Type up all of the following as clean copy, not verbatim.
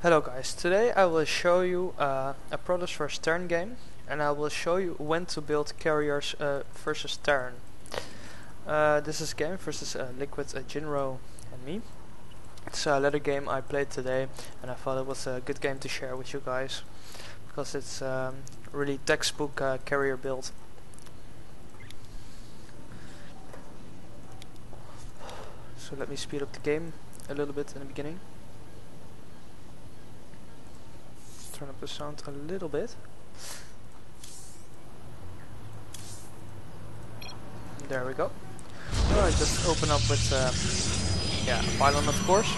Hello guys, today I will show you a Protoss vs Terran game, and I will show you when to build carriers versus Terran. This is game versus Liquid, Jinro and me. It's a later game I played today, and I thought it was a good game to share with you guys because it's really textbook carrier build. So let me speed up the game a little bit in the beginning. Turn up the sound a little bit. There we go. Alright, just open up with pylon of course,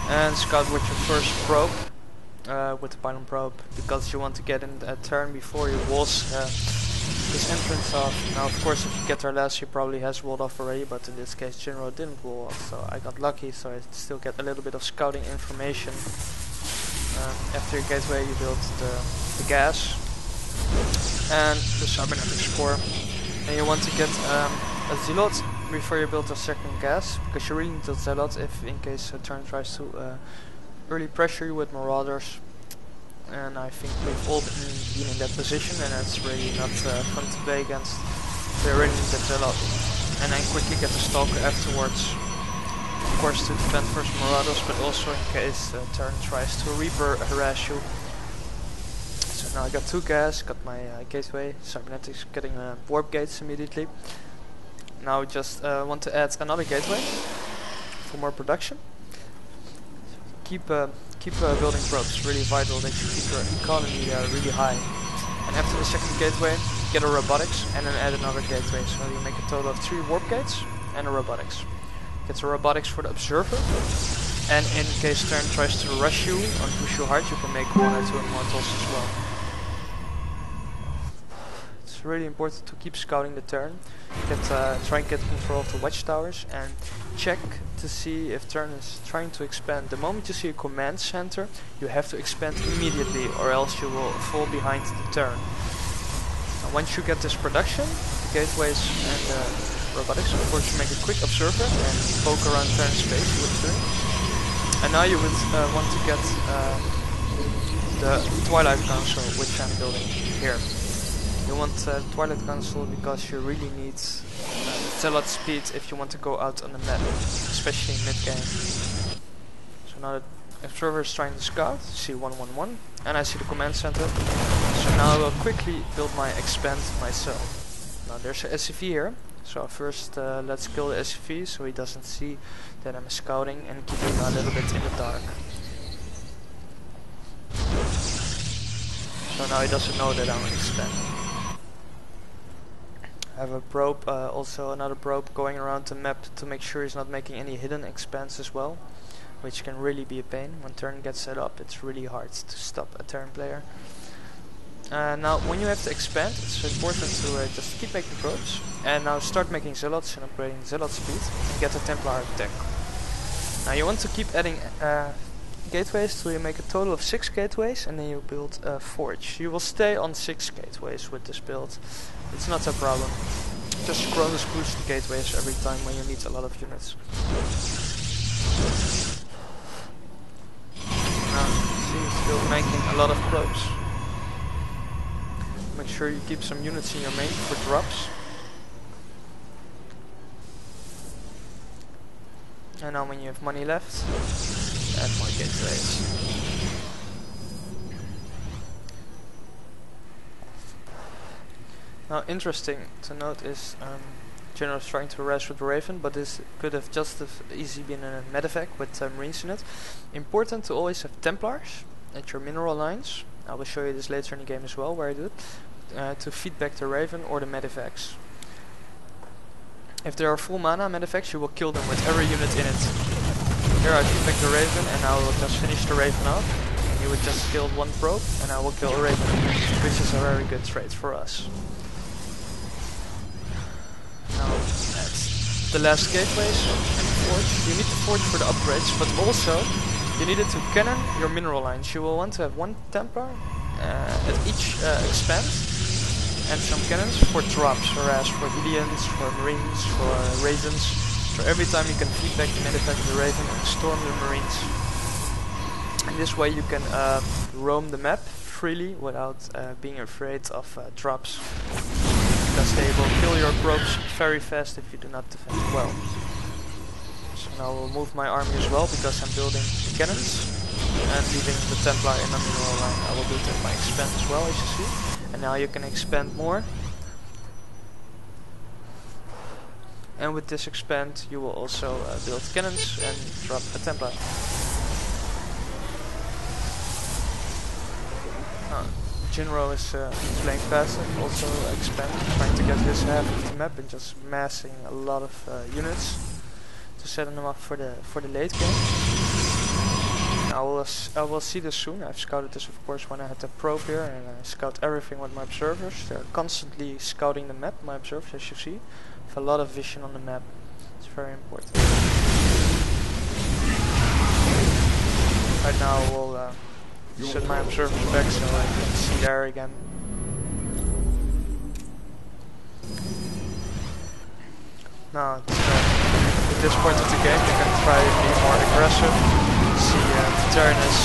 and scout with your first probe, with the pylon probe, because you want to get in a turn before you walls this entrance off. Now of course if you get there last, he probably has walled off already, but in this case Jinro didn't wall off, so I got lucky, so I still get a little bit of scouting information. After your gateway you build the gas and the cybernetics core, and you want to get a zealot before you build a second gas, because you really need a zealot if in case a turn tries to early pressure you with marauders, and I think we've all been in that position, and it's really not fun to play against. They really need that zealot, and then quickly get the stalker afterwards. Of course to defend first marauders, but also in case turn tries to reaper harass you. So now I got 2 gas, got my gateway, cybernetics getting warp gates immediately. Now we just want to add another gateway for more production. Keep building probes, really vital that you keep your economy really high. And after the second gateway, get a robotics and then add another gateway, so you make a total of 3 warp gates and a robotics. Get the robotics for the observer, and in case turn tries to rush you or push you hard, you can make 1 or 2 immortals as well. It's really important to keep scouting the turn. Try and get control of the watchtowers and check to see if turn is trying to expand. The moment you see a command center, you have to expand immediately, or else you will fall behind the turn. Now, once you get this production, the gateways and robotics, of course you make a quick observer and poke around turn space with turn. And now you would want to get the Twilight Council, which I'm building here. You want Twilight Council because you really need zealot speed if you want to go out on the map, especially in mid game. So now the observer is trying to scout, see 111, and I see the command center. So now I will quickly build my expand myself. Now there's a SCV here. So first let's kill the SCV so he doesn't see that I'm scouting, and keep him a little bit in the dark. So now he doesn't know that I'm expanding. I have a probe, also another probe going around the map to make sure he's not making any hidden expands as well, which can really be a pain. When turn gets set up, it's really hard to stop a turn player. Now when you have to expand, it's important to just keep making probes, and now start making zealots and upgrading zealot speed and get a Templar attack. Now you want to keep adding gateways till you make a total of 6 gateways, and then you build a forge. You will stay on 6 gateways with this build, it's not a problem. Just Cronus boost the gateways every time when you need a lot of units. Now see, he's still making a lot of probes. Make sure you keep some units in your main for drops. And now when you have money left, add more gateways. Now interesting to note is Jinro is trying to harass with the Raven, but this could have just as easily been a medevac with Marines in it. Important to always have Templars at your mineral lines. I will show you this later in the game as well, where I do it, to feed back the Raven or the medevacs. If they are full mana medevacs, you will kill them with every unit in it. Here I feed back the Raven, and now I will just finish the Raven off. And you would just kill 1 probe, and I will kill a Raven, which is a very good trade for us. Now that's the last gateways and forge. You need the forge for the upgrades, but also you needed to cannon your mineral lines. You will want to have 1 Templar at each expand, and some cannons for drops, whereas for Hylians, for Marines, for Ravens. So every time you can feed back the medevac of the Raven and storm the Marines. This way you can roam the map freely without being afraid of drops, because they will kill your probes very fast if you do not defend well. So now I will move my army as well, because I'm building cannons and leaving the Templar in the mineral line. I will do that by expand as well, as you see. And now you can expand more. And with this expand you will also build cannons and drop a Templar. Jinro is playing passive, also expanding, trying to get his half of the map and just massing a lot of units to set them up for the late game. I will see this soon. I've scouted this of course when I had the probe here, and I scout everything with my observers. They're constantly scouting the map, my observers, as you see. Have a lot of vision on the map. It's very important. Right now I will set my observers back so I can see there again. Now at this point of the game you can try to be more aggressive. See the Terran is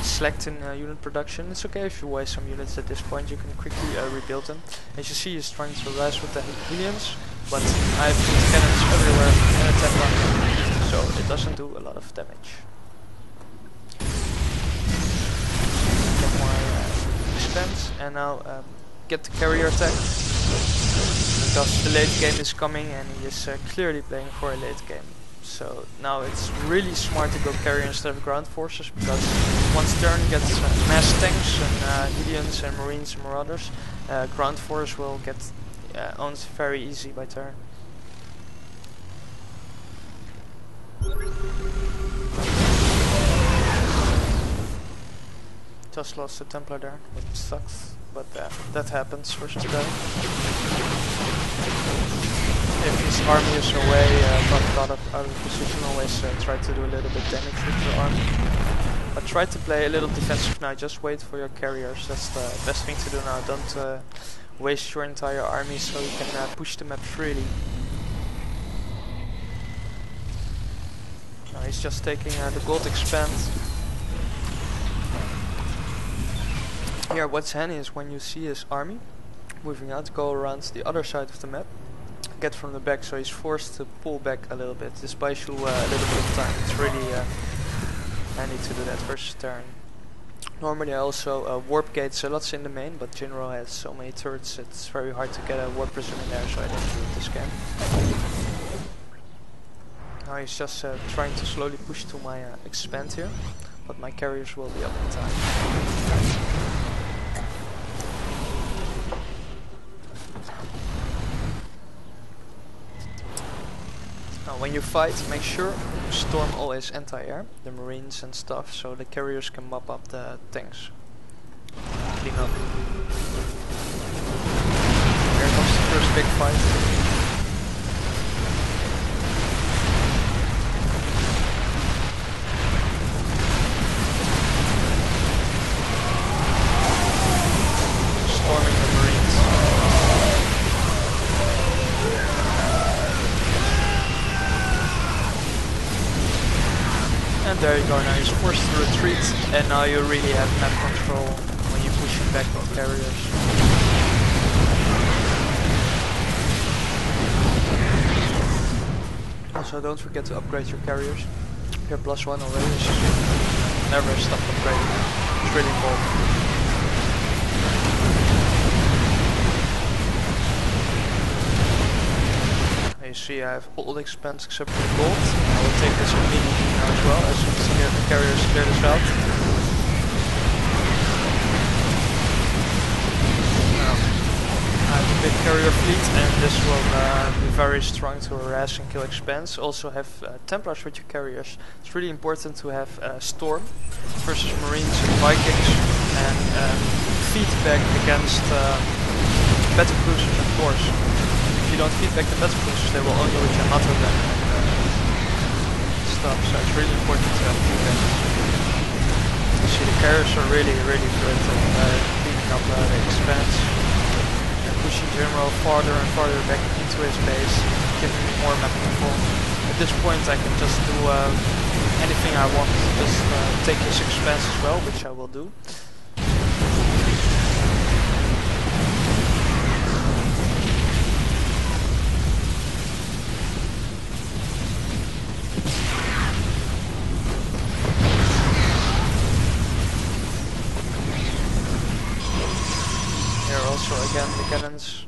slacked in unit production. It's okay if you waste some units at this point, you can quickly rebuild them. As you see, he's trying to rise with the Helions, but I've put cannons everywhere and a Templar, so it doesn't do a lot of damage. And now get the carrier attack, because the late game is coming and he is clearly playing for a late game. So now it's really smart to go carrier instead of ground forces, because once turn gets mass tanks and Helions and Marines and Marauders, ground force will get owned very easy by turn. Just lost a Templar there, which sucks, but that happens versus them. If his army is away, but out of position, always try to do a little bit damage with your army. But try to play a little defensive now, just wait for your carriers, that's the best thing to do now. Don't waste your entire army so you can push the map freely. Now he's just taking the gold expand. Here what's handy is when you see his army moving out, go around the other side of the map, get from the back, so he's forced to pull back a little bit. This buys you a little bit of time. It's really handy to do that versus turn. Normally I also warp gate Zealots in the main, but Jinro has so many turrets it's very hard to get a warp prison in there, so I didn't do it this game. Now he's just trying to slowly push to my expand here, but my carriers will be up in time. When you fight, make sure you storm always anti-air, the Marines and stuff, so the carriers can mop up the tanks. Clean up. Here comes the first big fight. And there you go, now he's forced to retreat, and now you really have map control when you push him back with carriers. Also don't forget to upgrade your carriers. You're +1 already, so never stop upgrading. It's really important. You see I have all the expense except for the gold. I will take this immediately now as well, as you can see here the carriers clear this out. Now, I have a big carrier fleet and this will be very strong to harass and kill expense. Also have Templars with your carriers. It's really important to have Storm versus Marines and Vikings, and feedback against battle cruisers of course. If you don't feedback the battle cruisers, they will own you with your NATO gun and stuff, so it's really important to have feedback. You see the carriers are really good at cleaning up the expanse and pushing Jinro farther and farther back into his base, giving me more map control. At this point I can just do anything I want, just take his expense as well, which I will do. Here also again the cannons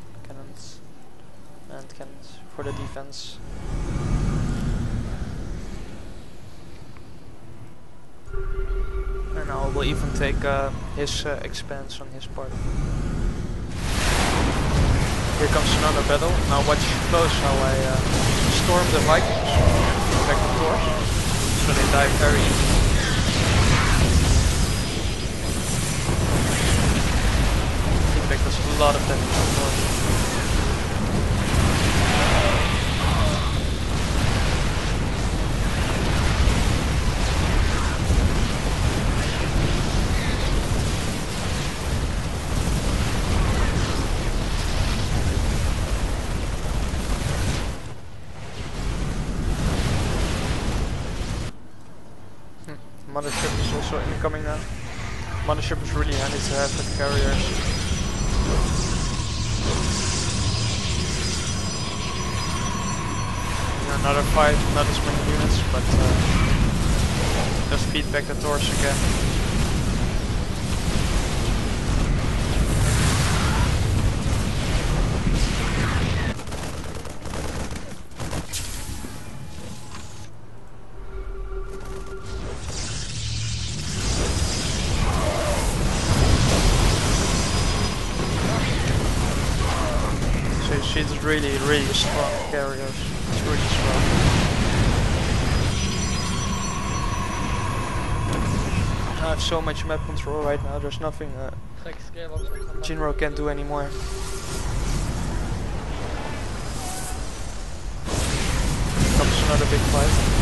for the defense. And I will even take his expense on his part. Here comes another battle. Now watch close how I storm the Vikings, protect the doors, so they die very easily. Feedback does a lot of damage on the doors. Mothership is also incoming now. Mothership is really handy to have with carriers. Another fight, not as many units, but just beat back the torch again. It's really strong carriers. It's really strong. I have so much map control right now, there's nothing Jinro can do anymore. Comes another big fight.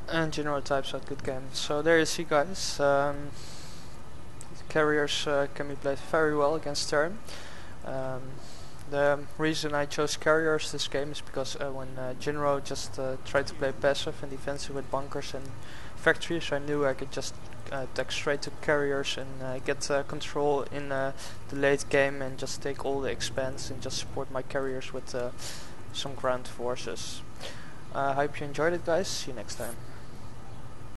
And Jinro types out good game. So there you see, guys. Carriers can be played very well against Terran. The reason I chose carriers this game is because when Jinro just tried to play passive and defensive with bunkers and factories, I knew I could just attack straight to carriers and get control in the late game and just take all the expense and just support my carriers with some ground forces. I hope you enjoyed it, guys. See you next time.